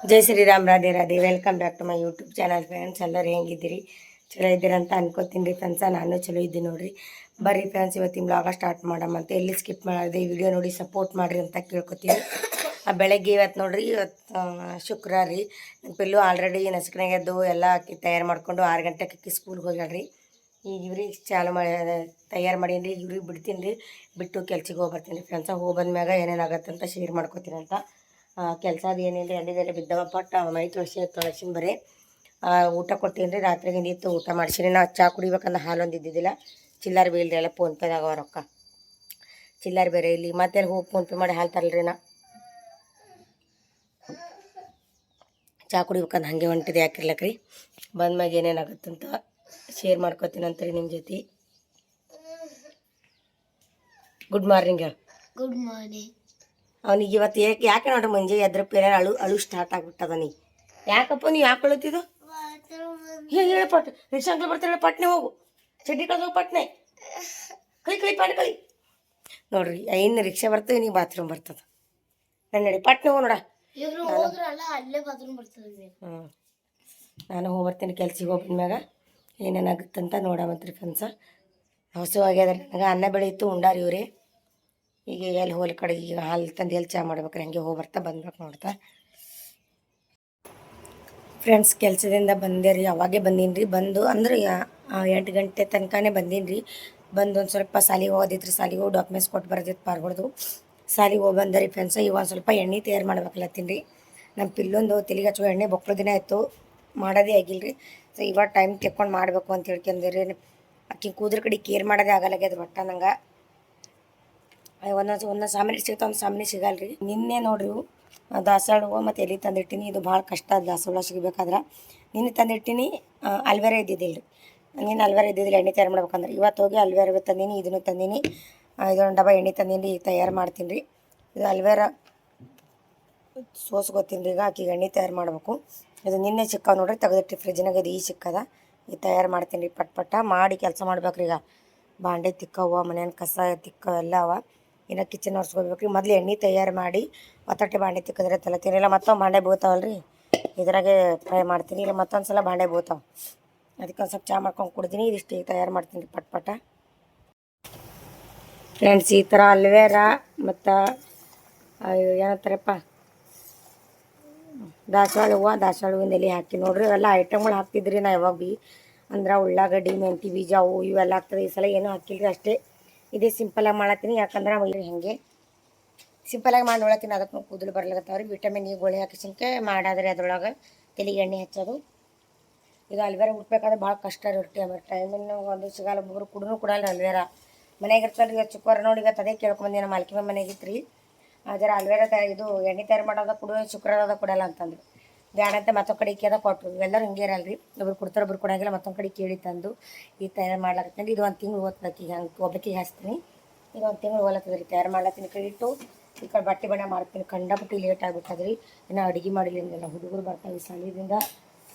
Jai Shriram, Radhe Radhe. Welcome back to my YouTube channel friends. ಎಲ್ಲರೂ ಹೆಂಗಿದ್ದೀರಿ? ಚಲೋ ಇದ್ದೀರಿ ಅಂತ ಅನ್ಕೋತೀನಿ ರೀ ಫ್ರೆಂಡ್ಸ. ನಾನು ಚಲೋ ಇದ್ದೀನಿ ನೋಡಿರಿ. ಬರ್ರಿ ಫ್ರೆಂಡ್ಸ್, ಇವತ್ತಿನ ಬ್ಲಾಗ ಸ್ಟಾರ್ಟ್ ಮಾಡಮ್ಮಂತೆ. ಎಲ್ಲಿ ಸ್ಕಿಪ್ ಮಾಡಿದೆ, ಈ ವಿಡಿಯೋ ನೋಡಿ ಸಪೋರ್ಟ್ ಮಾಡಿರಿ ಅಂತ ಕೇಳ್ಕೊತೀನಿ. ಬೆಳಗ್ಗೆ ಇವತ್ತು ನೋಡಿರಿ, ಇವತ್ತು ಶುಕ್ರವಾರ ರೀ. ನನ್ನ ಪಿಲ್ಲು ಆಲ್ರೆಡಿ ನಸುಕಿನಾಗ ಎದ್ದು ಎಲ್ಲ ಅಕ್ಕಿ ತಯಾರು ಮಾಡಿಕೊಂಡು 6 ಗಂಟೆಗೆ ಅಕ್ಕಿ ಸ್ಕೂಲ್ಗೆ ಹೋಗ್ಯಾಳ್ರಿ. ಈಗ ಇವ್ರಿಗೆ ಚಾಲು ಮಾಡಿ ತಯಾರು ಮಾಡೀನಿ ರೀ. ಇವ್ರಿಗೆ ಬಿಡ್ತೀನಿ ರೀ. ಬಿಟ್ಟು ಕೆಲ್ಸಕ್ಕೆ ಹೋಗಿ ಬರ್ತೀನಿ ರೀ ಫ್ರೆಂಡ್ಸ. ಹೋಗಿ ಬಂದ್ಮ್ಯಾಗ ಏನೇನಾಗತ್ತೆ ಅಂತ ಶೇರ್ ಮಾಡ್ಕೋತೀನಿ ಅಂತ. ಕೆಲಸ ಅದು ಏನಿಲ್ಲ, ಎಲ್ಲಿದೆಲ್ಲ ಬಿದ್ದವ. ಪಟ್ಟ ಮೈ ತೊಳಸಿನ ಬರೀ ಊಟ ಕೊಟ್ಟೀನಿ ರೀ. ರಾತ್ರಿಗೆ ನಿಂತು ಊಟ ಮಾಡಿಸಿರಿ. ನಾವು ಚಹಾ ಕುಡಿಬೇಕಂದ್ರೆ ಹಾಲು ಒಂದು ಇದ್ದಿದ್ದಿಲ್ಲ. ಚಿಲ್ಲರ್ ಬೀಳ್ರಿ, ಎಲ್ಲ ಫೋನ್ಪೇದಾಗ ಅವ ರೊಕ್ಕ. ಚಿಲ್ಲರ್ ಬೇರೆ ಇಲ್ಲಿ ಮತ್ತೆ ಹೋಗಿ ಫೋನ್ಪೇ ಮಾಡಿ ಹಾಲು ತರಲ್ರಿ. ನಾ ಚಹಾ ಕುಡಿಬೇಕಂದ್ರೆ ಹಾಗೆ ಹೊಂಟಿದೆ, ಯಾಕಿರ್ಲಕ್ರಿ. ಬಂದ್ಮ್ಯಾಗ ಏನೇನಾಗತ್ತಂತ ಶೇರ್ ಮಾಡ್ಕೋತೀನಂತ ರೀ ನಿಮ್ಮ ಜೊತೆ. ಗುಡ್ ಮಾರ್ನಿಂಗ್ ಹೇಳು. Good morning. ಅವನಿಗೆ ಇವತ್ತು ಯಾಕೆ ನೋಡ್ರಿ ಮುಂಜೆ ಎದ್ರ ಪೇರ ಅಳು ಸ್ಟಾರ್ಟ್ ಆಗ್ಬಿಟ್ಟದ. ನೀ ಯಾಕಪ್ಪ ನೀವು ಯಾಕೆ ಅಳುತ್ತಿದ್ದು? ಹೇಳಿ ಪಟ್ ರಿಕ್ಷಾಂಕ್ಲ ಬರ್ತಾಳೆ, ಪಟ್ನೆ ಹೋಗು. ಚಡ್ಡಿ ಕಳ್ಸೋಗಿ ಪಟ್ನೆ ಕೈ ಪಾಟ್ ಕಳಿ. ನೋಡ್ರಿ, ಇನ್ನು ರಿಕ್ಷಾ ಬರ್ತದೆ, ನೀವು ಬಾತ್ರೂಮ್ ಬರ್ತದೆ. ನನ್ನ ನಡಿ ಪಟ್ನೆ ಹೋಗಿ ನೋಡ. ನಾನು ಹೋಗ್ಬರ್ತೀನಿ ಕೆಲ್ಸಿಗೆ. ಹೋಗ್ಬಿದ್ಮ್ಯಾಗ ಏನೇನಾಗುತ್ತಂತ ನೋಡಮಂತ್ರಿ ಫ್ರೆಂಡ್ಸ. ಹೊಸವಾಗ್ಯದ ನನಗೆ. ಅನ್ನ ಬೆಳೀತು ಉಂಡಾರ ಇವರೇ. ಈಗ ಎಲ್ಲಿ ಹೋಲ್ ಕಡೆ ಈಗ ಹಾಲು ತಂದು ಎಲ್ಲಿ ಚಹಾ ಮಾಡ್ಬೇಕ್ರಿ. ಹಂಗೆ ಹೋಗಿ ಬರ್ತಾ ಬಂದ್ಬೇಕು ನೋಡ್ತಾ ಫ್ರೆಂಡ್ಸ್. ಕೆಲಸದಿಂದ ಬಂದೆ ರೀ, ಅವಾಗೇ ಬಂದೀನಿ ರೀ. ಬಂದು ಅಂದ್ರೆ 8 ಗಂಟೆ ತನಕನೇ ಬಂದೀನಿ ರೀ. ಬಂದು ಒಂದು ಸ್ವಲ್ಪ ಸಾಲಿಗೆ ಹೋಗೋದಿತ್ತು ರೀ. ಸಾಲಿಗೆ ಹೋಗಿ ಡಾಕ್ಯುಮೆಂಟ್ಸ್ ಕೊಟ್ಟು ಬರೋದಿತ್ತು ಪಾರ್ಗೊಳ್ದು. ಸಾಲಿಗೆ ಹೋಗಿ ಬಂದೆ ರೀ ಫ್ರೆಂಡ್ಸ. ಈಗ ಒಂದು ಸ್ವಲ್ಪ ಎಣ್ಣೆ ತಯಾರು ಮಾಡ್ಬೇಕಲ್ಲತ್ತೀನಿ ರೀ. ನಮ್ಮ ಪಿಲ್ಲೊಂದು ತೆಲಿಗೆ ಹಚ್ಚೋ ಎಣ್ಣೆ ಬೊಕ್ಕಳು ದಿನ ಆಯಿತು, ಮಾಡೋದೇ ಆಗಿಲ್ಲ ರೀ. ಸೊ ಇವಾಗ ಟೈಮ್ ತೆಕ್ಕೊಂಡು ಮಾಡಬೇಕು ಅಂತ ಹೇಳ್ಕೊಂಡ್ರಿ. ಆಕೆ ಕೂದ್ರ ಕಡೆ ಕೇರ್ ಮಾಡೋದೇ ಆಗಲ್ಲಾಗ್ಯದ ಒಟ್ಟ ನಂಗೆ. ಒಂದೊಂದು ಸಾಮಾನ್ಯ ಸಿಗ್ತಾವೆ, ಒಂದು ಸಾಮಾನ್ಯ ಸಿಗಲ್ಲ ರೀ. ನಿನ್ನೆ ನೋಡ್ರಿ ದಾಸವಾಳ ಹೂವು ಮತ್ತು ಎಲೆ ತಂದಿಟ್ಟಿನಿ. ಇದು ಭಾಳ ಕಷ್ಟ ಅದು ದಾಸವಾಳ ಸಿಗಬೇಕಾದ್ರೆ. ನಿನ್ನೆ ತಂದಿಟ್ಟಿನಿ. ಅಲ್ವೇರ ಇದ್ದಿದ್ದಿಲ್ಲ ರೀ. ನೀನು ಅಲ್ವೇರ ಇದ್ದಿದ್ದಿಲ್ಲ ಎಣ್ಣೆ ತಯಾರು ಮಾಡ್ಬೇಕಂದ್ರೆ. ಇವತ್ತು ಹೋಗಿ ಅಲ್ವೇರ ತಂದೀನಿ, ಇದನ್ನು ತಂದೀನಿ. ಇದೊಂದು ಡಬ್ಬ ಎಣ್ಣೆ ತಂದೀನಿ ರೀ. ತಯಾರು ಮಾಡ್ತೀನಿ ರೀ. ಇದು ಅಲ್ವೇರ ಸೋಸ್ಕೊತೀನಿ ರೀ. ಈಗ ಆಕಿಗೆ ಎಣ್ಣೆ ತಯಾರು ಮಾಡಬೇಕು. ಇದು ನಿನ್ನೆ ಸಿಕ್ಕಾವ ನೋಡ್ರಿ, ತೆಗೆದಿಟ್ಟು ಫ್ರಿಜ್ನಾಗ. ಇದು ಈ ಸಿಕ್ಕದ. ಇದು ತಯಾರು ಮಾಡ್ತೀನಿ ರೀ. ಪಟ್ ಮಾಡಿ ಕೆಲಸ ಮಾಡ್ಬೇಕ್ರಿ. ಈಗ ಬಾಂಡೆ ತಿಕ್ಕವ, ಮನೇನ ಕಸ ತಿಕ್ಕವೆಲ್ಲ ಅವ. ಇನ್ನು ಕಿಚನ್ ಒರೆಸ್ಕೋಬೇಕು ರೀ. ಮೊದಲು ಎಣ್ಣೆ ತಯಾರು ಮಾಡಿ ಒತ್ತಟ್ಟೆ ಬಾಂಡೆ ತಿಕ್ಕಿದ್ರೆ ತಲತೀನಿ. ಇಲ್ಲ ಮತ್ತೊಂದು ಬಾಂಡೆ ಬೀಳ್ತಾವಲ್ಲ ರೀ, ಇದ್ರಾಗೆ ಫ್ರೈ ಮಾಡ್ತೀನಿ. ಇಲ್ಲ ಮತ್ತೊಂದು ಸಲ ಬಾಂಡೆ ಬೀಳ್ತಾವೆ. ಅದಕ್ಕೆ ಒಂದು ಸ್ವಲ್ಪ ಚಹಾ ಮಾಡ್ಕೊಂಡು ಕುಡ್ತೀನಿ. ಇದಿಷ್ಟು ಈಗ ತಯಾರು ಮಾಡ್ತೀನಿ ರೀ ಪಟ್. ಫ್ರೆಂಡ್ಸ್, ಈ ಥರ ಅಲ್ವೇರ ಮತ್ತು ಏನಂತಾರಪ್ಪ ದಾಸವಾಳ ಹೂವಿನ ಎಲೆ ಹಾಕಿ ನೋಡ್ರಿ. ಅವೆಲ್ಲ ಐಟಮ್ಗಳು ಹಾಕ್ತಿದ್ರಿ ನಾ ಯಾವಾಗ ಭೀ. ಅಂದ್ರೆ ಉಳ್ಳಾಗಡ್ಡಿ, ಮೆಂತಿ ಬೀಜ, ಅವು ಇವೆಲ್ಲ ಆಗ್ತದೆ. ಈ ಸಲ ಏನೂ ಹಾಕಿಲ್ರಿ, ಅಷ್ಟೇ. ಇದೇ ಸಿಂಪಲಾಗಿ ಮಾಡತ್ತೀನಿ. ಯಾಕಂದ್ರೆ ಆಮೇಲೆ ಹಾಗೆ ಸಿಂಪಲಾಗಿ ಮಾಡಿ ನೋಡತ್ತೀನಿ. ಅದಕ್ಕೆ ಕೂದಲು ಬರ್ಲಾಗತ್ತವ್ರಿ. ವಿಟಮಿನ್ ಇ ಗೋಳಿ ಹಾಕಿಸಿನ್ಕೆ ಮಾಡಾದ್ರೆ ಅದ್ರೊಳಗೆ ತೆಲಿಗೆ ಎಣ್ಣೆ ಹಚ್ಚೋದು. ಈಗ ಅಲ್ವೇರ ಹುಡ್ಬೇಕಾದ್ರೆ ಭಾಳ ಕಷ್ಟ ಇರುತ್ತೆ. ಆಮೇಲೆ ಟೈಮಿನ ಒಂದು ಸಿಗಲ್ಲ. ಒಬ್ಬೊಬ್ರು ಕುಡಲ್ಲ ಅಲ್ವೇರ. ಮನೆಯಾಗ ಇರ್ತಲ್ಲ ರೀ. ಚಿಕ್ಕವರ ನೋಡಿ ಈಗ ಅದೇ ಕೇಳ್ಕೊಂಬಂದಿ. ನಮ್ಮ ಮಾಲ್ಕಿ ಮನೆಗೆ ಇತ್ತು ರೀ. ಜರ ಅಲ್ವೇರ ಇದು ಎಣ್ಣೆ ತಯಾರು ಮಾಡೋದ ಕುಡಿಯೋ, ಶುಕ್ರವಾರದ ಕೊಡಲ್ಲ ಅಂತಂದ್ರು. ಬ್ಯಾಡಂತ ಮತ್ತೊಂದು ಕಡೆ ಕೇಳ್ದ ಕೊಟ್ಟರು. ಎಲ್ಲರೂ ಹಿಂಗೆ ಇರಲ್ಲ ರೀ. ಒಬ್ರು ಕೊಡ್ತಾರೆ, ಒಬ್ರು ಕೊಡೋಂಗಿಲ್ಲ. ಮತ್ತೊಂದು ಕಡೆ ಕೇಳಿ ತಂದು ಈಗ ತಯಾರು ಮಾಡ್ಲಾಕತ್ತೀನಿ. ಇದು 1 ತಿಂಗಳು ಓದ್ಲತ್ತಿ. ಹಂಗೆ ಒಬ್ಬಕ್ಕೆ ಹಾಸ್ತೀನಿ. ಈಗ 1 ತಿಂಗಳು ಓದ್ಲತ್ತದ ರೀ. ತಯಾರು ಮಾಡ್ಲತ್ತೀನಿ. ಕೈ ಇಟ್ಟು ಈ ಕಡೆ ಬಟ್ಟೆ ಬಣ್ಣ ಮಾಡ್ತೀನಿ. ಕಂಡಪಟ್ಟಿ ಲೇಟ್ ಆಗಿಬಿಟ್ಟದ್ರಿ. ಇನ್ನು ಅಡುಗೆ ಮಾಡಿಲ್ಲ. ಹುಡುಗರು ಬರ್ತಾವೆ ಈ ಸಾಲಿದಿಂದ,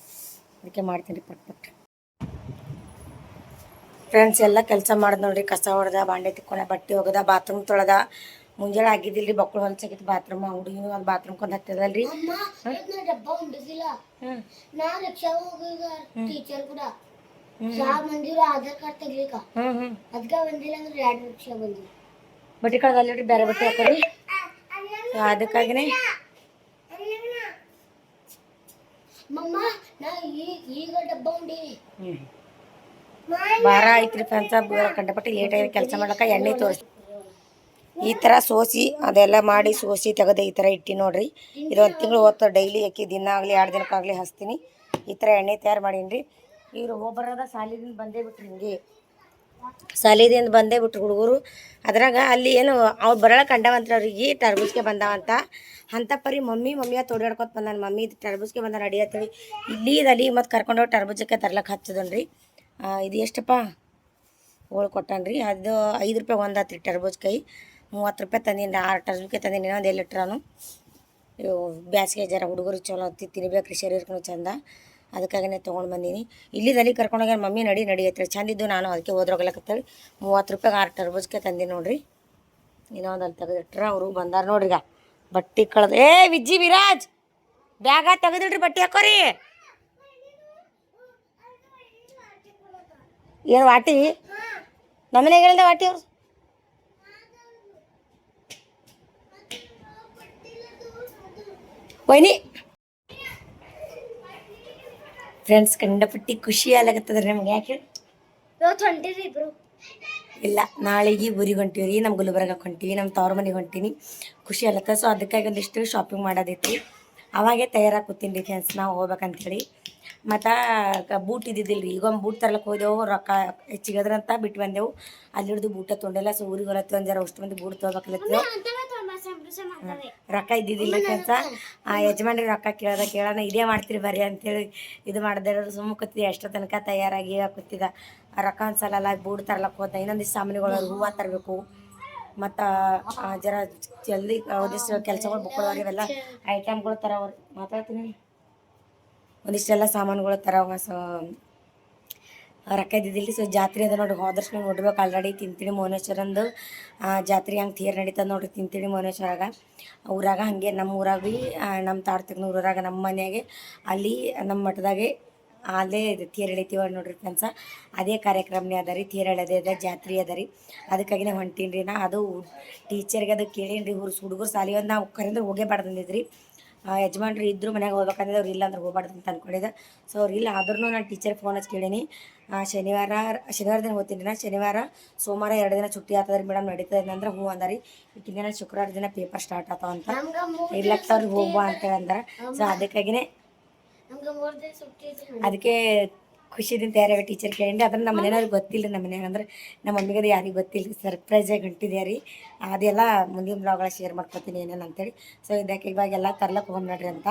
ಅದಕ್ಕೆ ಮಾಡ್ತೀನಿ ರೀ ಪಟ್. ಫ್ರೆಂಡ್ಸ್, ಎಲ್ಲ ಕೆಲಸ ಮಾಡಿದ್ ನೋಡ್ರಿ. ಕಸ ಹೊಡೆದ, ಬಾಂಡೆ ತಿಕ್ಕೊಂಡ, ಬಟ್ಟೆ ಒಗದ, ಬಾತ್ರೂಮ್ ತೊಳೆದ. ಮುಂಜಾನೆ ಆಗಿದ್ದಿಲ್ಲ ರೀ. ಬಕ್ಕಳು ಹೊಲ್ಸಾಗಿತ್ತು ಬಾತ್ರೂಮ್. ಹುಡುಗಿನೂ ಒಂದು ಬಾತ್ರೂಮ್ಗೆ ಹತ್ತದಲ್ರಿ. ಆಧಾರ್ ಕಾರ್ಡ್ ತೆಗಿಲಿಕ್ಕ ಅದಕ್ಕೆ ಬಂದಿಲ್ಲ ಅಂದ್ರೆ 2 ರಿಕ್ಷಾ ಬಂದಿಲ್ಲ. ಬಟ್ಟೆ ಕಳ್ದಲ್ರಿ, ಬೇರೆ ಬಟ್ಟೆ ಹಾಕೋರಿ. ಅದಕ್ಕಾಗಿನೇ ಈಗ ಡಬ್ಬ ಉಂಡೀನಿ. ಭಾರ ಐತ್ರಿ ಫ್ರೆಂಡ್ಸ. ಕಂಡಪಟ್ಟಿ ಲೇಟ್ ಆಗಿ ಕೆಲಸ ಮಾಡ್ಲಿಕ್ಕೆ ಎಣ್ಣೆ ತೋರಿಸಿ ಈ ಥರ ಸೋಸಿ ಅದೆಲ್ಲ ಮಾಡಿ ಸೋಸಿ ತೆಗೆದು ಈ ಥರ ಇಟ್ಟು ನೋಡ್ರಿ. ಇದು 1 ತಿಂಗಳು ಓದ್ತಾ ಡೈಲಿ ಅಕ್ಕಿ ದಿನ ಆಗಲಿ 2 ದಿನಕ್ಕಾಗಲಿ ಹಚ್ತೀನಿ. ಈ ಥರ ಎಣ್ಣೆ ತಯಾರು ಮಾಡೀನಿ ರೀ. ಇವರು ಹೋಗ್ಬರೋದ ಸಾಲಿದಿಂದ ಬಂದೇ ಬಿಟ್ರಿ. ಹಿಂಗೆ ಸಾಲಿದಿಂದ ಬಂದೇ ಬಿಟ್ರು ಹುಡುಗರು. ಅದ್ರಾಗ ಅಲ್ಲಿ ಏನು ಅವ್ರು ಬರೋಳ ಕಂಡವಂತ್ರಿ. ಅವ್ರಿಗೆ ಟರ್ಬೂಸ್ಗೆ ಬಂದಾವಂತ. ಅಂಥ ಪರಿ ಮಮ್ಮಿಯ ತೋಡಾಡ್ಕೊತ ಬಂದಾನ. ಮಮ್ಮಿ ಟರ್ಬೂಸ್ಗೆ ಬಂದಾನ ಅಡಿ ಅಂತೇಳಿ ಇಲ್ಲಿ ಮತ್ತು ಕರ್ಕೊಂಡೋಗಿ ಟರ್ಬೂಜಕ್ಕೆ ತರ್ಲಕ್ಕೆ ಹಚ್ಚದನ್ರಿ. ಇದು ಎಷ್ಟಪ್ಪ ಹೋಳು ಕೊಟ್ಟನ್ರಿ. ಅದು 5 ರೂಪಾಯಿ ಒಂದು ಆತ್ರಿ ಟರ್ಬೂಜ್ಕಾಯಿ. 30 ರೂಪಾಯಿ ತಂದೀನಿ. 6 ಟರ್ಬೂಜ್ಕಾಯಿ ತಂದೀನಿ. ಇನ್ನೊಂದು 1 ಲೀಟ್ರನು. ಇವು ಬ್ಯಾಸಿಗೆ ಜರ ಹುಡುಗರು ಚಲೋ ತಿನ್ಬೇಕ್ರಿ, ಶರೀರಕ್ಕೂ ಚಂದ. ಅದಕ್ಕಾಗಿನೇ ತೊಗೊಂಡು ಬಂದೀನಿ. ಇಲ್ಲಿ ಕರ್ಕೊಂಡೋಗ್ಯಾರ. ಮಮ್ಮಿ ನಡಿ ಐತ್ರಿ. ಚಂದಿದ್ದು. ನಾನು ಅದಕ್ಕೆ ಹೋದ್ರೋಗ್ಲಕತ್ತೇಳಿ 30 ರೂಪಾಯಿಗೆ 6 ಟರ್ಬೂಜ್ಕಾಯಿ ತಂದೀನಿ ನೋಡ್ರಿ. ಇನ್ನೊಂದು ಅಲ್ಲಿ ತೆಗೆದಿಟ್ರ ಅವರು ಬಂದಾರ ನೋಡ್ರಿ. ಈಗ ಬಟ್ಟೆ ಕಳೆದು ವಿಜ್ಜಿ ವಿರಾಜ್ ಬ್ಯಾಗ ತೆಗೆದಿಡ್ರಿ ಬಟ್ಟೆ ಹಾಕೋರಿ. ಏನು ವಾಟಿ ನಮ್ಮನೆಗೆ ಹೇಳಿದೆ ವಾಟಿ ಅವ್ರು ವೈನಿ ಫ್ರೆಂಡ್ಸ್ ಕಂಡಪಟ್ಟಿ ಖುಷಿ ಆಗ್ಲಾಗತ್ತದ್ರಿ ನಮ್ಗೆ. ಯಾಕೆ ಇವತ್ತು ಹೊಂಟಿರಿ ಇಬ್ರು? ಇಲ್ಲ, ನಾಳೆಗೆ ಊರಿಗೆ ಹೊಂಟೀವಿ ರೀ, ನಮ್ಮ ಗುಲ್ಬರ್ಗಕ್ಕೆ ಹೊಂಟೀವಿ, ನಮ್ಮ ತವ್ರ ಮನೆಗೆ ಹೊಂಟೀನಿ. ಖುಷಿ ಆಗ್ಲತ್ತ. ಸೊ ಅದಕ್ಕಾಗಿ ಒಂದಿಷ್ಟು ಶಾಪಿಂಗ್ ಮಾಡೋದೈತಿ. ಅವಾಗೇ ತಯಾರಾಗಿ ಕೂತೀನಿ ರೀ ಫ್ರೆಂಡ್ಸ್, ನಾವು ಹೋಗ್ಬೇಕಂತೇಳಿ. ಮತ್ತು ಬೂಟ್ ಇದ್ದಿದ್ದಿಲ್ಲ ರೀ, ಈಗ ಒಂದು ಬೂಟ್ ತರ್ಲಕ್ಕೆ ಹೋದೆವು, ರೊಕ್ಕ ಹೆಚ್ಚಿಗದ್ರಂತ ಬಿಟ್ಟು ಬಂದೆವು. ಅಲ್ಲಿ ಹಿಡಿದು ಬೂಟ ತೊಗೊಂಡಿಲ್ಲ. ಸೊ ಊರಿಗೆ ಹೊಲತ್ತಿ ಒಂದು ಜರ ಅಷ್ಟು ಮಂದಿ ಬೂಟ್ ತೊಗೋಬೇಕಲತ್ತೇವೆ. ರೊಕ್ಕ ಇದ್ದಿದ್ದಿಲ್ಲ ಫ್ರೆಂಡ್ಸ. ಯಜಮಾನ್ರಿ ರೊಕ್ಕ ಕೇಳೋಣ ಇದೇ ಮಾಡ್ತೀರಿ ಬರ್ರಿ ಅಂತೇಳಿ ಇದು ಮಾಡಿದೆ. ಸುಮ್ಮ ಕೂತಿದ್ದೆ ಎಷ್ಟೋ ತನಕ ತಯಾರಾಗಿ ಕೂತಿದ್ದ. ರೊಕ್ಕ ಒಂದು ಸಲ ಅಲ್ಲ ಬೂಟ್ ತರ್ಲಕ್ಕೆ ಹೋದ. ಇನ್ನೊಂದಿಷ್ಟು ಸಾಮಾನುಗಳು ಹೂವು ತರಬೇಕು, ಮತ್ತು ಜರ ಜಲ್ದಿ ಒಂದಿಷ್ಟು ಕೆಲಸಗಳು ಬುಕ್ಕೊಳವ್ರಿ. ಇವೆಲ್ಲ ಐಟಮ್ಗಳು ತರವ್ರಿ. ಮಾತಾಡ್ತೀನಿ, ಒಂದಿಷ್ಟೆಲ್ಲ ಸಾಮಾನುಗಳು ತರವ. ಸೊ ರೊಕ್ಕ ಇದ್ದಿದ್ದಿಲ್ಲ. ಸೊ ಜಾತ್ರೆ ಅದ ನೋಡ್ರಿ, ಹೋದರ್ಸ್ ನೀವು ನೋಡ್ಬೇಕು ಆಲ್ರೆಡಿ. ತಿಂತಿಣಿ ಮೌನೇಶ್ವರಂದು ಜಾತ್ರೆ ಹಂಗೆ ತೇರು ನಡೀತದೆ ನೋಡ್ರಿ ತಿಂತಿಣಿ ಮೌನೇಶ್ವರಾಗ. ಊರಾಗ ಹಾಗೆ ನಮ್ಮ ಊರಾಗ ಭೀ ನಮ್ಮ ತಾಡ್ತಕ್ಕ ಊರಾಗ ನಮ್ಮ ಮನೆಯಾಗೆ ಅಲ್ಲಿ ನಮ್ಮ ಮಠದಾಗೆ ಅಲ್ಲೇ ತೇರು ಎಳಿತೀವಿ ನೋಡ್ರಿ ಫ್ರೆಂಡ್ಸ. ಅದೇ ಕಾರ್ಯಕ್ರಮನೇ ಅದ ರೀ, ತೇರು ಎಳೆದೇ ಅದ, ಜಾತ್ರೆ ಅದ ರೀ. ಅದಕ್ಕಾಗಿನೇ ಹೊಂಟೀನಿ ರೀ ನಾ. ಅದು ಟೀಚರ್ಗೆ ಅದು ಕೇಳೀನಿ ರೀ, ಹುಡುಗರು ಸಾಲಿ ಒಂದು ನಾವು ಕರೆಂದ್ರೆ ಹೋಗೇಬಾರ್ದಂದಿದ್ರಿ. ಯಜಮಾನ್ರು ಇದ್ದರು ಮನೆಗೆ ಹೋಗ್ಬೇಕಂದ್ರೆ ಅವ್ರು ಇಲ್ಲ ಅಂದ್ರೆ ಹೋಗ್ಬಾರ್ದು ಅಂತ ಅಂದ್ಕೊಂಡಿದ್ದೆ. ಸೊ ಅವ್ರು ಇಲ್ಲ ಆದ್ರೂ ನಾನು ಟೀಚರ್ಗೆ ಫೋನ್ ಹಚ್ಚಿ ಕೇಳೀನಿ. ಶನಿವಾರ ದಿನ ಹೋಗ್ತೀನಿ ರೀ ನಾ. ಶನಿವಾರ ಸೋಮವಾರ 2 ದಿನ छुट्टी ಆಗ್ತದೆ ರೀ ಮೇಡಮ್, ನಡೀತದೆ ಅಂದ್ರೆ ಹ್ಞೂ ಅಂದಾರಿ. ದಿನ ಶುಕ್ರವಾರ ದಿನ ಪೇಪರ್ ಸ್ಟಾರ್ಟ್ ಆಗ್ತಾವ ಅಂತ ಇರ್ಲಕ್ತವ್ರಿಗೆ ಹೋಗುವ ಅಂತೇಳಿ ಅಂದ್ರೆ. ಸೊ ಅದಕ್ಕಾಗಿನೇ ಅದಕ್ಕೆ ಖುಷಿದಿಂದ ತಯಾರಾಗ ಟೀಚರ್ ಕೇಳಿ. ಅದನ್ನು ನಮ್ಮ ಮನೆಯವ್ರಿಗೆ ಗೊತ್ತಿಲ್ಲ ರೀ. ನಮ್ಮ ಮನೆಯಾಗ ಅಂದ್ರೆ ನಮ್ಮ ಮಮ್ಮಿಗದು ಯಾರಿಗೆ ಗೊತ್ತಿಲ್ಲ ರೀ. ಸರ್ಪ್ರೈಸಾಗಿ ಹೊಂಟಿದ್ದೆ ರೀ. ಅದೆಲ್ಲ ಮುಂದಿನ ಬ್ಲಾಗ್ಗಳ ಶೇರ್ ಮಾಡ್ಕೊತೀನಿ ಏನೇನು ಅಂತೇಳಿ. ಸೊ ಇದಕ್ಕೆ ಇವಾಗೆಲ್ಲ ತರ್ಲಕ್ಕೆ ಹೋಗಿ ನೋಡ್ರಿ ಅಂತ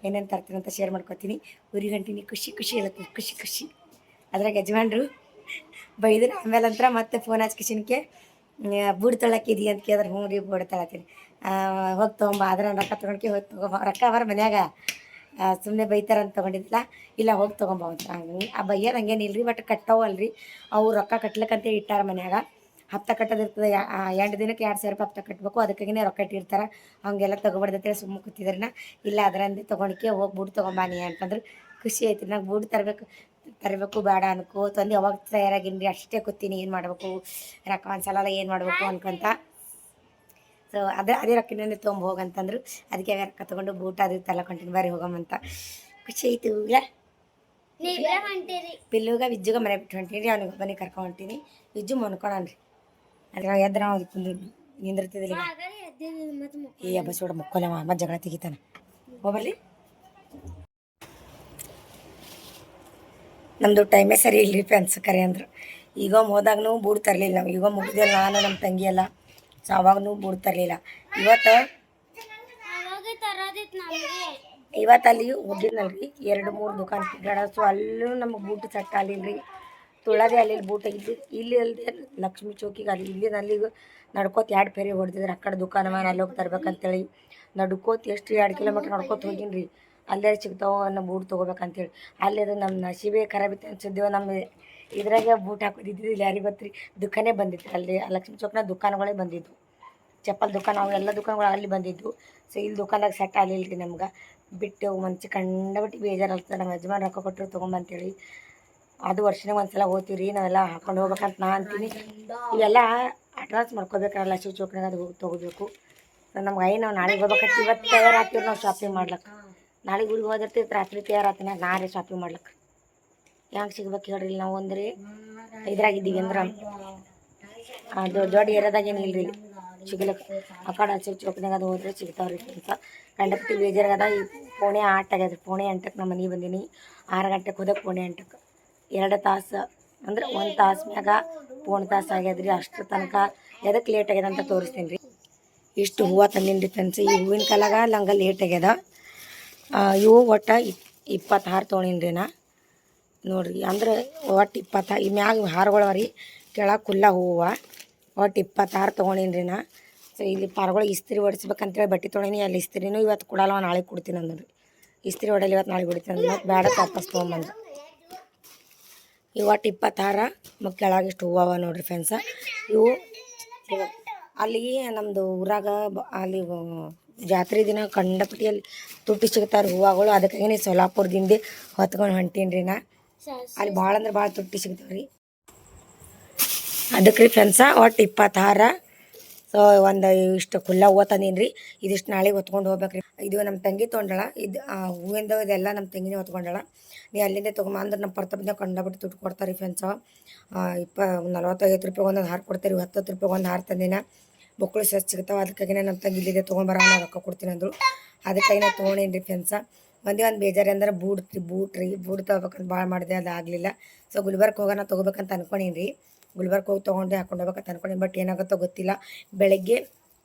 ಏನೇನು ತರ್ತೀನಿ ಅಂತ ಶೇರ್ ಮಾಡ್ಕೊತೀನಿ. ಊರಿಗೆ ಹೊಂಟೀನಿ, ಖುಷಿ ಹೇಳುತ್ತೆ, ಖುಷಿ. ಅದ್ರಾಗ ಯಜಮಾನ್ರು ಬೈದ್ರೆ ಆಮೇಲೆ ಅಂತರ ಮತ್ತೆ ಫೋನ್ ಹಚ್ಕಿಸಿನ್ಕೆ ಬೂಡ್ ತೊಳಕಿದಿ ಅಂತ ಕೇಳಿದ್ರೆ ಹ್ಞೂ ರೀ ಬೂಡ್ ತೊಳತೀನಿ. ಹೋಗಿ ತೊಗೊಂಬ ಅದ್ರ ರೊಕ್ಕ ತೊಗೊಂಡ್ಕೆ ಹೋಗಿ ತೊಗೊಂಬ. ರೊಕ್ಕ ಅವರ ಮನ್ಯಾಗ ಸುಮ್ಮನೆ ಬೈತಾರಂತ ತೊಗೊಂಡಿದ್ದಿಲ್ಲ. ಇಲ್ಲ ಹೋಗಿ ತೊಗೊಂಬ ಅಂತ. ಆ ಬೈಯೋದು ಹಂಗೇನು ಇಲ್ರಿ, ಬಟ್ ಕಟ್ಟವಲ್ರಿ ಅವ್ರು. ರೊಕ್ಕ ಕಟ್ಲಿಕ್ಕಂತ ಇಟ್ಟಾರ ಮನ್ಯಾಗ. ಹಪ್ತ ಕಟ್ಟೋದಿರ್ತದೆ, 2 ದಿನಕ್ಕೆ 2,000 ರೂಪಾಯಿ ಹಪ್ತ ಕಟ್ಟಬೇಕು. ಅದಕ್ಕಾಗಿನೇ ರೊಕ್ಕ ಇಟ್ಟಿರ್ತಾರೆ. ಹಂಗೆಲ್ಲ ತೊಗೊಬಾರ್ದಂತೇಳಿ ಸುಮ್ಮ ಕೂತಿದ್ರಿ ನಾ. ಇಲ್ಲ ಅದರಂದು ತೊಗೊಂಡ್ಕೆ ಹೋಗಿ ಬೂಟ್ ತೊಗೊಂಬಾನಿ ಅಂತಂದ್ರೆ ಖುಷಿ ಆಯ್ತು. ನಂಗೆ ಬೂಟ್ ತರಬೇಕು ಬೇಡ ಅನ್ಕೋ ತಂದು ಯಾವಾಗ ತಯಾರಾಗಿನಿ ರೀ. ಅಷ್ಟೇ ಕೂತೀನಿ ಏನು ಮಾಡಬೇಕು, ರೊಕ್ಕ ಒಂದ್ಸಲ ಏನು ಮಾಡಬೇಕು ಅನ್ಕೊಂತ. ಸೊ ಅದೇ ರೊಕ್ಕಿನಲ್ಲಿ ತೊಗೊಂಡು ಹೋಗಂತಂದ್ರು. ಅದಕ್ಕೆ ರೊಕ್ಕ ತೊಗೊಂಡು ಬೂಟ್ ಅದು ತಲಕೊಂಟಿನಿ ಬಾರಿ ಹೋಗಮ್ಮಂತ. ಖುಷಿ ಆಯಿತು. ಇಲ್ಲ ಪಿಲ್ಲುಗ ವಿಜ್ಜುಗ ಮನೆ ಬಿಟ್ಟು ಹೊಂಟೀನಿ ರೀ. ಅವ್ನಿಗೆ ಒಬ್ಬನಿಗೆ ಕರ್ಕೊಂಡು ಹೊಂಟೀನಿ. ವಿಜ್ಜು ಮನ್ಕೊಳನ್ರಿ. ಅದ್ರ ಎದ್ರ ನಿಂದಿರ್ತಿದ್ದಿಲ್ಲ. ಈ ಬಸ್ ಹೊಡ ಮುಕ್ಕೊಲ್ಲವ ಮತ್ತೆ ಜಗಳ ತೆಗಿತಾನೆ. ಹೋಗಲಿ, ನಮ್ಮದು ಟೈಮೇ ಸರಿ ಇಲ್ಲರಿ ಫ್ರೆಂಡ್ಸ್. ಕರೆ ಅಂದ್ರೆ ಈಗ ಹೋದಾಗೂ ಬೂಟ್ ತರಲಿಲ್ಲ ನಾವು. ಈಗ ಮುಗಿದೆಲ್ಲ ನಾನು ನಮ್ಮ ತಂಗಿ ಎಲ್ಲ. ಸೊ ಅವಾಗೂ ಬೂಟ್ ತರಲಿಲ್ಲ. ಇವತ್ತು ಅಲ್ಲಿ ಹೋಗಿದ್ನಲ್ರಿ 2-3 ದುಕಾನ್ ತಿರ್ಗಾಡ. ಸೊ ಅಲ್ಲೂ ನಮಗೆ ಬೂಟ್ ಸೆಟ್ ಆಗಲಿಲ್ಲ ರೀ. ತುಳದೆ ಅಲ್ಲಿ ಬೂಟ್ ಇಲ್ಲಿ ಅಲ್ಲದೆ ಲಕ್ಷ್ಮೀ ಚೌಕಿಗೆ ಅಲ್ಲಿಗೆ ನಡ್ಕೋತ 2 ಫೇರಿ ಹೊಡೆದಿದ್ರೆ. ಆ ಕಡೆ ದುಕಾನವ ಅಲ್ಲಿ ಹೋಗಿ ತರ್ಬೇಕಂತೇಳಿ ನಡ್ಕೋತ ಎಷ್ಟು 2 ಕಿಲೋಮೀಟ್ರ್ ನಡ್ಕೋತ ಹೋಗಿನಿ ರೀ. ಅಲ್ಲೇ ಸಿಗ್ತಾವ ಅನ್ನೋ ಬೂಟ್ ತೊಗೋಬೇಕಂತೇಳಿ. ಅಲ್ಲಿ ಅದು ನಮ್ಮ ನಸೀಬೆ ಖರಾಬ್ ಇತ್ತು ಅನ್ಸಿದ್ದೇವೆ. ನಮ್ಮ ಇದ್ರಾಗೆ ಬೂಟ್ ಹಾಕೋದಿದ್ದು ಇಲ್ಲಿ ಯಾರಿಗೆ ಗೊತ್ತ್ರಿ. ದುಕಾನೇ ಬಂದಿತ್ತು ಅಲ್ಲಿ ಲಕ್ಷ್ಮೀ ಚೌಕ್ನ ದುಕಾನ್ಗಳೇ ಬಂದಿದ್ದು. ಚಪ್ಪಲ್ ದುಕಾನ ಅವೆಲ್ಲ ದುಕಾನ್ಗಳು ಅಲ್ಲಿ ಬಂದಿದ್ದು. ಸೊ ಇಲ್ಲಿ ದುಕಾನ್ದಾಗ ಸೆಟ್ ಆಗಲಿಲ್ಲ ರೀ ನಮ್ಗೆ. ಬಿಟ್ಟು ಮನ್ಸಿಗೆ ಕಂಡಬಿಟ್ಟು ಬೇಜಾರಾಗ್ತದೆ. ನಮ್ಮ ಯಜಮಾನ್ ರೊಕ್ಕ ಕೊಟ್ಟರು ತೊಗೊಂಬಂತೇಳಿ. ಅದು ವರ್ಷನಾಗ ಒಂದ್ಸಲ ಹೋಗ್ತೀವಿ ರೀ ನಾವೆಲ್ಲ ಹಾಕೊಂಡು ಹೋಗ್ಬೇಕಂತ ನಾ ಅಂತೀನಿ. ಇವೆಲ್ಲ ಅಡ್ವಾನ್ಸ್ ಮಾಡ್ಕೋಬೇಕಲ್ಲ ಶಿವ ಚೌಕ್ನಾಗ, ಅದು ಹೋಗಿ ತೊಗೋಬೇಕು. ನಮ್ಗೆ ನಾವು ನಾಳೆಗೆ ಹೋಗ್ಬೇಕಂತ ಇವತ್ತು ತಯಾರಾಗ್ತೀವಿ ನಾವು ಶಾಪಿಂಗ್ ಮಾಡ್ಲಕ್ಕೆ. ನಾಳೆಗೆ ಊರಿಗೆ ಹೋದಿರ್ತೀವಿ, ರಾತ್ರಿ ತಯಾರಾಗ್ತೀನಿ ನಾಳೆ ಶಾಪಿಂಗ್ ಮಾಡ್ಲಕ್ಕೆ. ಹೆಂಗೆ ಸಿಗ್ಬೇಕು ಹೇಳ್ರಿ. ನಾವು ಅಂದ್ರೆ ಇದ್ರಾಗಿದ್ದೀವಿ ಅಂದ್ರೆ ಅದು ದೊಡ್ಡ ಏರಿಯಾದಾಗ ಏನು ಇಲ್ರಿ ಸಿಗ್ಲಕ್ಕೆ. ಆ ಕಡೆ ಶಿವ ಚೌಕ್ನಾಗ ಅದು ಹೋದ್ರೆ ಸಿಗ್ತಾವ್ರಿ ಅಂತ ಕಂಡಪಟ್ಟಿ ಬೇಜಾರಾಗದ. ಈ ಪೋಣೆ 8 ಆಗ್ಯದ. ಪೋಣೆ 8ಕ್ಕೆ ನಮ್ಮ ಮನೆಗೆ ಬಂದೀನಿ. 6 ಗಂಟೆಗೆ ಹೋದಾಗ ಪೋಣೆ 8ಕ್ಕೆ 2 ತಾಸು ಅಂದ್ರೆ 1 ತಾಸು ಮ್ಯಾಗ ಪೋಣೆ ತಾಸು ಆಗ್ಯದ್ರಿ. ಅಷ್ಟು ತನಕ ಎದಕ್ಕೆ ಲೇಟ್ ಆಗ್ಯದ ಅಂತ ತೋರಿಸ್ತೀನಿ ರೀ. ಇಷ್ಟು ಹೂವು ತಂದೀನಿ ರೀ ಫ್ರೆಂಡ್ಸ್. ಈ ಹೂವಿನ ಕಾಲಾಗ ನಂಗೆ ಲೇಟ್ ಆಗ್ಯದ. ಇವು ಒಟ್ಟು 26 ತೊಗೊಂಡಿನಿ ರೀ ನಾ. ನೋಡಿರಿ ಅಂದ್ರೆ ಒಟ್ಟು 26. ಈ ಮ್ಯಾಗ ಹಾರಗಳವ ರೀ, ಕೆಳಗೆ ಕುಲ್ಲ ಹೂವು. ಒಟ್ಟು 26 ತೊಗೊಂಡಿನಿ ರೀ ನಾ. ಸೊ ಇಲ್ಲಿ ಪಾರ್ಗಳಿಗೆ ಇಸ್ತ್ರಿ ಹೊಡಿಸ್ಬೇಕಂತೇಳಿ ಬಟ್ಟೆ ತೊಗೊಂಡಿನಿ. ಅಲ್ಲಿ ಇಸ್ತ್ರಿನೂ ಇವತ್ತು ಕೊಡಲ್ಲ, ನಾಳೆ ಕೊಡ್ತೀನಿ ಅಂದ್ರಿ. ಇಸ್ತ್ರಿ ಹೊಡೆಯಲ್ಲ ಇವತ್ತು, ನಾಳೆ ಹೊಡಿತೀನಿ ಅಂದ್ರೆ ಮತ್ತೆ ಬೇಡ ವಾಪಸ್ ತೊಗೊಂಬಂದು. ಇವು ಒಟ್ಟು 26 ಮತ್ತು ಕೆಳಗೆ ಇಷ್ಟು ಹೂವು ನೋಡಿರಿ ಫ್ರೆಂಡ್ಸ. ಇವು ಅಲ್ಲಿ ನಮ್ಮದು ಊರಾಗ ಅಲ್ಲಿ ಜಾತ್ರೆ ದಿನ ಕಂಡಪಟ್ಟಿಯಲ್ಲಿ ತುಟ್ಟಿ ಸಿಗ್ತಾರೆ ಹೂವುಗಳು. ಅದಕ್ಕಾಗಿ ಸೊಲ್ಲಾಪುರದಿಂದ ಹೊತ್ಕೊಂಡು ಹೊಂಟೀನಿ ರೀ ನಾ. ಅಲ್ಲಿ ಭಾಳ ಅಂದ್ರೆ ಭಾಳ ತುಟ್ಟಿ ಸಿಗ್ತಾವೆ ರೀ. ಅದಕ್ಕೆ ರೀ ಫ್ರೆಂಡ್ಸ ಒಟ್ಟು 20 ಹಾರ. ಸೊ ಒಂದು ಇಷ್ಟು ಕುಲ್ಲ ಹೂವು ತಂದೀನಿ ರೀ. ಇದಿಷ್ಟು ನಾಳೆಗೆ ಹೊತ್ಕೊಂಡು ಹೋಗ್ಬೇಕ್ರಿ. ಇದು ನಮ್ಮ ತಂಗಿ ತೊಗೊಂಡಳ. ಇದು ಹೂವಿಂದ ಇದೆಲ್ಲ ನಮ್ಮ ತಂಗಿನೇ ಹೊತ್ಕೊಂಡಳ. ನೀ ಅಲ್ಲಿಂದ ತೊಗೊಂಬ ಅಂದ್ರೆ ನಮ್ಮ ಪರ್ತಬ್ನ ಕಂಡಬಿಟ್ಟು ದುಡ್ಡು ಕೊಡ್ತಾರೆ ರೀ ಫ್ರೆಂಡ್ಸ. 40-50 ರೂಪಾಯಿ ಒಂದೊಂದು ಹಾರ ಕೊಡ್ತಾರೆ. 10 ರೂಪಾಯಿ ಒಂದು ಹಾರ ತಂದಿನ. ಬೊಕ್ಕಳು ಸ್ವಚ್ಛ ಸಿಗ್ತಾವೆ. ಅದಕ್ಕಾಗಿ ನಮ್ಮ ತಂಗಿ ಇಲ್ಲಿದೆ ತೊಗೊಂಬರ ನಾ ರೊಕ್ಕ ಕೊಡ್ತೀನಿ ಅಂದರು. ಅದಕ್ಕಾಗಿ ನಾನು ತೊಗೊಂಡೇನಿ ರೀ ಫ್ರೆಂಡ್ಸ. ಒಂದೇ ಒಂದು ಬೇಜಾರು ಅಂದ್ರೆ ಬೂಟ್ ತೊಗೋಬೇಕಂತ ಭಾಳ ಮಾಡಿದೆ, ಅದು ಆಗಲಿಲ್ಲ. ಸೊ ಗುಲ್ಬರ್ಗಕ್ಕೆ ಹೋಗೋಣ ತೊಗೋಬೇಕಂತ ಅನ್ಕೊಂಡೀನಿ ರೀ. ಗುಲ್ಬರ್ಗಕ್ಕೆ ಹೋಗಿ ತೊಗೊಂಡೆ ಹಾಕೊಂಡು ಹೋಗ್ಬೇಕಂತ ಅನ್ಕೊಂಡೀನಿ. ಬಟ್ ಏನಾಗುತ್ತೋ ಗೊತ್ತಿಲ್ಲ. ಬೆಳಗ್ಗೆ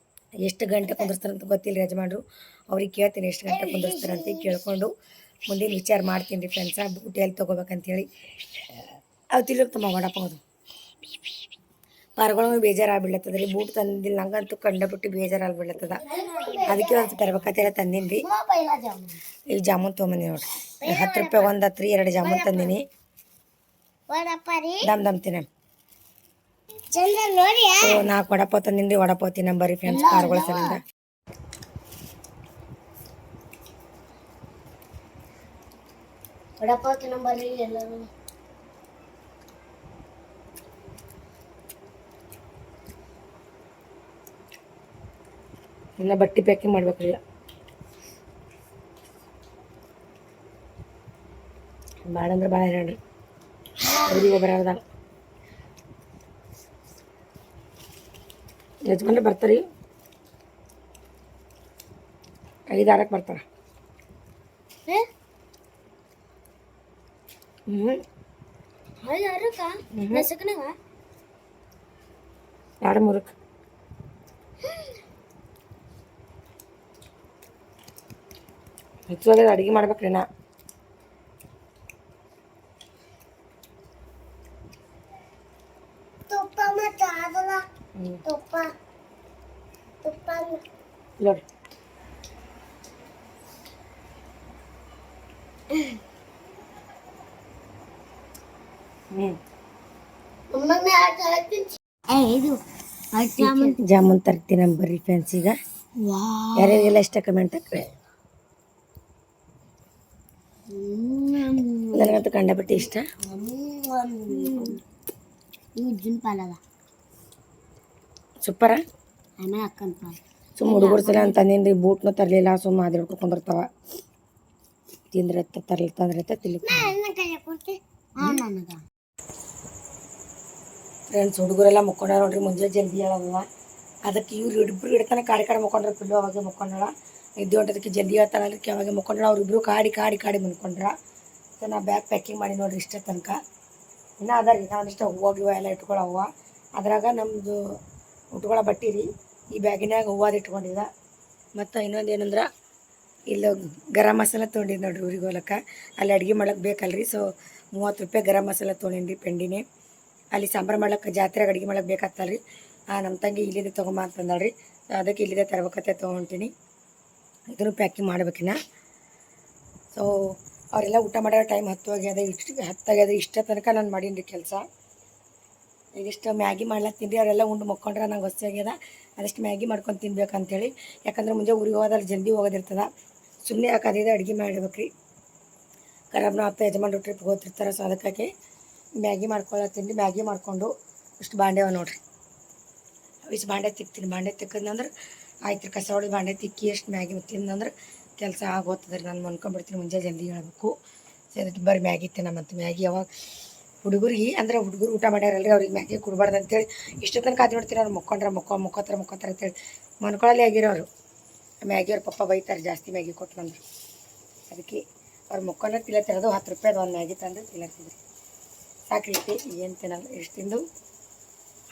ಎಷ್ಟು ಗಂಟೆ ಕುಂದಿರ್ತಾರಂತ ಗೊತ್ತಿಲ್ಲ ಯಜಮಾನ್ರು. ಅವ್ರಿಗೆ ಕೇಳ್ತೀನಿ ಎಷ್ಟು ಗಂಟೆ ಕುಂದಿರ್ತಾರಂತ. ಕೇಳ್ಕೊಂಡು ಮುಂದಿನ ವಿಚಾರ ಮಾಡ್ತೀನಿ ರೀ ಫ್ರೆಂಡ್ಸ. ಬೂಟ್ ಎಲ್ಲಿ ತೊಗೋಬೇಕಂತೇಳಿ. ಅದು ತಿಳ್ತಮ್ಮ ವಡಾಪಾವ್ದು ಪಾರ್ಗಳು ಬೇಜಾರಾಗ್ಬಿಡ್ಲತ್ತದ ರೀ. ಬೂಟ್ ತಂದಿಲ್ಲ ನಂಗಂತೂ ಕಂಡಬಿಟ್ಟು ಬೇಜಾರಾಗ್ಬಿಡ್ಲತ್ತದ. ಅದಕ್ಕೆ ಒಂದು ತರ್ಬೇಕಂತೆಲ್ಲ ತಂದೀನಿ ರೀ. ಈಗ ಜಾಮೂನ್ ತೊಗೊಂಬಂದಿ ನೋಡ್ರಿ. 10 ರೂಪಾಯಿ ಒಂದು 3 2 ಜಾಮೂನ್ ತಂದೀನಿ. ದಮ್ ತಿನ್ನ. ಸೊ 4 ವಡಾಪಾವ್ ತಂದೀನಿ ರೀ. ವಡಾಪಾವ್ ತಿನ್ನಂಬರಿ ಫ್ರೆಂಡ್ಸ್ ಪಾರ್ಗಳ ಸಲಿಂದ. ವಡಾಪಾವ್ ತಿನ್ನಂಬರ್ರಿ ಎಲ್ಲರೂ. ಇನ್ನು ಬಟ್ಟೆ ಪ್ಯಾಕಿಂಗ್ ಮಾಡ್ಬೇಕ್ರಿ. ಭಾಳ ಅಂದ್ರೆ ಭಾಳ ಹೇಳ್ರಿ. ಊರಿಗೆ ಬರೋದಾಗ ಯಜಮಾನ್ರೆ ಬರ್ತಾರೆ. 5-6ಕ್ಕೆ ಬರ್ತಾರೆ. 2-3ಕ್ಕೆ ಹೆಚ್ಚು ಅಡುಗೆ ಮಾಡ್ಬೇಕ್ರಿ ನಾ. ನೋಡಿ ಜಾಮೂನ್ ತರ್ತೀನಿ ಬರ್ರಿ ಫ್ರೆಂಡ್ಸ್. ಈಗ ಯಾರ್ಯಾರಿಗೆಲ್ಲ ಇಷ್ಟ ಕಮೆಂಟ್ ಹಾಕ್ರಿ. ನನಗಂತೂ ಕಂಡಪಟ್ಟಿ ಇಷ್ಟ. ಸೂಪರ. ಸುಮ್ಮ ಹುಡುಗರು ಸಲ ಅಂತ ತಂದೀನಿ ರೀ. ಬೂಟ್ನೂ ತರಲಿಲ್ಲ. ಸುಮ್ಮ ಅದ್ರ ಹಿಡ್ಕೊಂಡಿರ್ತಾವ. ತಿಂದ್ರೆ ತಂದ್ರೆ ತಿಳಿ ಫ್ರೆಂಡ್ಸ್. ಹುಡುಗರೆಲ್ಲ ಮುಕ್ಕೊಂಡಾರ ನೋಡ್ರಿ. ಮುಂಜಾನೆ ಜಲ್ದಿ ಹೇಳೋದವ. ಅದಕ್ಕೆ ಇವ್ರು ಇಬ್ಬರು ಹಿಡ್ತಾನೆ ಕಾಡಿ ಮುಕ್ಕೊಂಡ್ರ. ಪಿಲ್ಲು ಅವಾಗೆ ಮುಕ್ಕೊಂಡಳ. ನಿದ್ದೆ ಹೊಟ್ಟದಕ್ಕೆ ಜಲ್ದಿ ಹೇಳ್ತಾನಲ್ರಿ. ಅವಾಗೆ ಮುಕ್ಕೊಂಡ್ರ. ಅವ್ರಿಬ್ರು ಕಾಡಿ ಮುನ್ಕೊಂಡ್ರ. ಸೊ ನಾ ಬ್ಯಾಗ್ ಪ್ಯಾಕಿಂಗ್ ಮಾಡಿ ನೋಡ್ರಿ ಇಷ್ಟ ತನಕ. ಇನ್ನೂ ಅದ ರೀ ನಾನಿಷ್ಟ ಹೂವು ಎಲ್ಲ ಇಟ್ಕೊಳ್ಳೋ. ಅದ್ರಾಗ ನಮ್ಮದು ಉಟ್ಕೊಳ್ಳೋ ಬಟ್ಟೆ ರೀ. ಈ ಬ್ಯಾಗಿನಾಗ ಹೂವಾದ ಇಟ್ಕೊಂಡಿದ್ದ. ಮತ್ತು ಇನ್ನೊಂದು ಏನಂದ್ರೆ ಇಲ್ಲಿ ಗರಂ ಮಸಾಲ ತೊಗೊಂಡಿದ್ದು ನೋಡ್ರಿ ಊರಿಗೆ ಹೋಗ್ಲಕ್ಕ. ಅಲ್ಲಿ ಅಡುಗೆ ಮಾಡಕ್ಕೆ ಬೇಕಲ್ರಿ. ಸೊ 30 ರೂಪಾಯಿ ಗರಂ ಮಸಾಲ ತೊಗೊಂಡೀನಿ ರೀ ಪೆಂಡಿನೇ. ಅಲ್ಲಿ ಸಾಂಬಾರು ಮಾಡ್ಲಿಕ್ಕೆ ಜಾತ್ರೆಗೆ ಅಡುಗೆ ಮಾಡಕ್ಕೆ ಬೇಕಾಗ್ತಲ್ರಿ. ನಮ್ಮ ತಂಗಿ ಇಲ್ಲಿದೆ ತೊಗೊಂಬ ಅಂತಂದಳ್ರಿ. ಸೊ ಅದಕ್ಕೆ ಇಲ್ಲಿದೆ ತರ್ಬೇಕತ್ತೆ ತೊಗೊಂತೀನಿ. ಇದನ್ನು ಪ್ಯಾಕಿಂಗ್ ಮಾಡ್ಬೇಕಿನ್ನ. ಸೊ ಅವರೆಲ್ಲ ಊಟ ಮಾಡೋ ಟೈಮ್ 10 ಆಗ್ಯದ. ಇಷ್ಟ ತನಕ ನಾನು ಮಾಡೀನಿ ರೀ ಕೆಲಸ. ಇದಿಷ್ಟು ಮ್ಯಾಗಿ ಮಾಡ್ಲತ್ತೀನಿ ರೀ. ಅವರೆಲ್ಲ ಉಂಡು ಮಕ್ಕೊಂಡ್ರೆ ನಂಗೆ ಹೊಸ ಆಗ್ಯದ. ಅದಷ್ಟು ಮ್ಯಾಗಿ ಮಾಡ್ಕೊಂಡು ತಿನ್ಬೇಕಂತೇಳಿ. ಯಾಕಂದ್ರೆ ಮುಂಜಾನೆ ಊರಿಗೆ ಹೋದ್ರೆ ಜಲ್ದಿ ಹೋಗೋದಿರ್ತದ. ಸುಮ್ಮನೆ ಯಾಕೆ ಅಡುಗೆ ಮಾಡ್ಬೇಕು ರೀ. ಖರಾಬ್ನ ಅಪ್ಪ ಯಜಮಾನ್ರು ಟ್ರಿಪ್ಗೆ ಹೋಗ್ತಿರ್ತಾರೆ. ಸೊ ಅದಕ್ಕಾಗಿ ಮ್ಯಾಗಿ ಮಾಡ್ಕೊಳತ್ತೀನಿ ರೀ. ಮ್ಯಾಗಿ ಮಾಡಿಕೊಂಡು ಇಷ್ಟು ಬಾಂಡೆವ ನೋಡ್ರಿ. ಇಷ್ಟು ಬಾಂಡೆ ತಿಕ್ತೀನಿ. ಬಾಂಡೆ ತಿಕ್ಕದಂದ್ರೆ ಆಯ್ತು ರೀ. ಕಸ ಹೊಡೆದು ಬಾಂಡೆ ತಿಕ್ಕಿ ಎಷ್ಟು ಮ್ಯಾಗಿ ತಿಂದಂದ್ರೆ ಕೆಲಸ ಆಗೋಗ್ತದೆ ರೀ. ನಾನು ಮನ್ಕೊಂಡ್ಬಿಡ್ತೀನಿ. ಮುಂಜಾನೆ ಜಲ್ದಿ ಹೇಳ್ಬೇಕು. ಸೊ ಅದಕ್ಕೆ ಬರ್ರಿ ಮ್ಯಾಗಿ ತಿನ್ನ. ಮತ್ತು ಮ್ಯಾಗಿ ಯಾವಾಗ ಹುಡುಗರಿಗೆ ಅಂದ್ರೆ ಹುಡುಗರು ಊಟ ಮಾಡ್ಯಾರಲ್ರಿ. ಅವ್ರಿಗೆ ಮ್ಯಾಗಿ ಕೊಡಬಾರ್ದು ಅಂತೇಳಿ ಇಷ್ಟು ತನಕ ಕಾದು ನೋಡ್ತೀನಿ. ಅವ್ರು ಮುಕ್ಕೋತಾರೆ ಅಂತೇಳಿ ಮನ್ಕೊಳ್ಳಲ್ಲಿ ಆಗಿರೋರು. ಮ್ಯಾಗಿ ಅವ್ರ ಪಪ್ಪ ಬೈತಾರೆ ಜಾಸ್ತಿ ಮ್ಯಾಗಿ ಕೊಟ್ಟು ಬಂದರು. ಅದಕ್ಕೆ ಅವ್ರು ಮುಕ್ಕೊಂಡ್ರೆ ತಿನ್ನತ್ತಿರೋದು. 10 ರೂಪಾಯಿ ಒಂದು ಮ್ಯಾಗಿ ತಂದು ತಿನ್ನತ್ತಿದ್ರಿ. ಸಾಕ್ರೀತಿ ಏನು ತಿನ್ನಲ್ಲ. ಇಷ್ಟು ತಿಂದು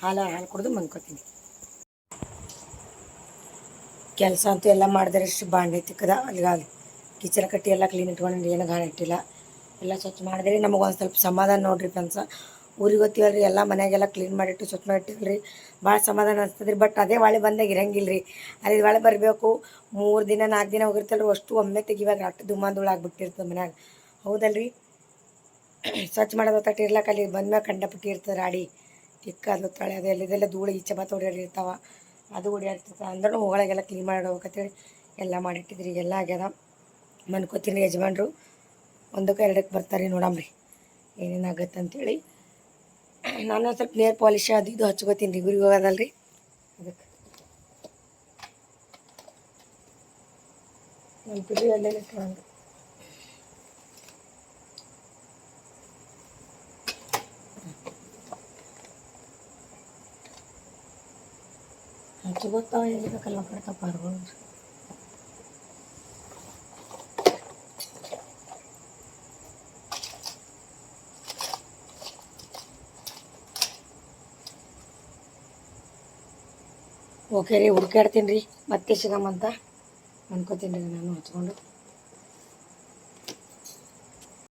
ಹಾಲು ಕುಡಿದು ಮನ್ಕೋತೀನಿ. ಕೆಲಸ ಅಂತೂ ಎಲ್ಲ ಮಾಡಿದ್ರೆ ಇಷ್ಟು ಬಾಂಡೆ ತಿಕ್ಕದ. ಅಲ್ಲಿಗೆ ಕಿಚನ್ ಕಟ್ಟಿ ಎಲ್ಲ ಕ್ಲೀನ್ ಇಟ್ಕೊಂಡು ಏನು ಗಾಳಿ ಇಟ್ಟಿಲ್ಲ. ಎಲ್ಲ ಸ್ವಚ್ಛ ಮಾಡಿದ್ರೆ ನಮಗೊಂದು ಸ್ವಲ್ಪ ಸಮಾಧಾನ ನೋಡಿರಿ ಫ್ರೆಂಡ್ಸ. ಊರಿಗೆ ಗೊತ್ತಿವಲ್ರಿ. ಎಲ್ಲ ಮನೆಯಾಗೆಲ್ಲ ಕ್ಲೀನ್ ಮಾಡಿಟ್ಟು ಸ್ವಚ್ಛ ಮಾಡಿಟ್ಟಿಲ್ರಿ. ಭಾಳ ಸಮಾಧಾನ ಅನಿಸ್ತದೆ ರೀ. ಬಟ್ ಅದೇ ಹೊಳೆ ಬಂದಾಗ ಇರಂಗಿಲ್ಲ ರೀ. ಅಲ್ಲಿ ಹೊಳೆ ಬರಬೇಕು 3 ದಿನ 4 ದಿನ ಹೋಗಿರ್ತಲ್ರಿ. ಅಷ್ಟು ಒಮ್ಮೆ ತೆಗಿವಾಗ ಅಷ್ಟು ದುಮಾಂಧೂಳು ಆಗಿಬಿಟ್ಟಿರ್ತದೆ ಮನ್ಯಾಗ. ಹೌದಲ್ರಿ. ಸ್ವಚ್ಛ ಮಾಡೋದು ಹೊತ್ತಟ್ಟು ಇರ್ಲಕ್ಕ ಅಲ್ಲಿ ಬಂದ್ಮ್ಯಾಗ ಕಂಡಪಟ್ಟಿ ಇರ್ತದೆ ರಾಡಿ. ತಿಕ್ಕದು ತೊಳೆಯೋದು ಎಲ್ಲಿದೆಲ್ಲ ಧೂಳು ಈಚೆ ಬತ್ತು ಓಡಾಡಿರ್ತಾವೆ. ಅದು ಓಡಾಡ್ತಿರ್ತಾವೆ. ಅಂದ್ರೂ ಒಳಗೆಲ್ಲ ಕ್ಲೀನ್ ಮಾಡಿ ಹೋಗ್ಬೇಕಂತೇಳಿ ಎಲ್ಲ ಮಾಡಿಟ್ಟಿದ್ರಿ ಎಲ್ಲ ಆಗ್ಯದ ಮನ್ಕೋತೀನಿ ಯಜಮಾನ್ರು ಒಂದಕ್ಕೆ ಎರಡಕ್ಕೆ ಬರ್ತಾರೆ ನೋಡಮ್ರಿ ಏನೇನಾಗತ್ತೆ ಅಂತೇಳಿ ನಾನು ಸ್ವಲ್ಪ ನೇರ್ ಪಾಲಿಶ್ ಅದು ಇದು ಹಚ್ಕೋತೀನಿ ರೀ ಊರಿಗೆ ಹೋಗೋದಲ್ರಿ ಅದಕ್ಕೆ ನಮ್ಮ ಪಿಲಿ ಅಲ್ಲೇ ಇಟ್ಕೊಂಡು ಹಚ್ಕೋತಾವ ಎಲ್ಲಿ ಬೇಕಲ್ಲ ಕಡ್ತಪ್ಪ ಹರ್ಕೊಂಡು ಓಕೆ ರೀ ಹುಡ್ಕಾಡ್ತೀನಿ ರೀ ಮತ್ತೆ ಸಿಗಮ್ಮಂತ ಅನ್ಕೋತೀನಿ ರೀ ನಾನು ಹಚ್ಕೊಂಡು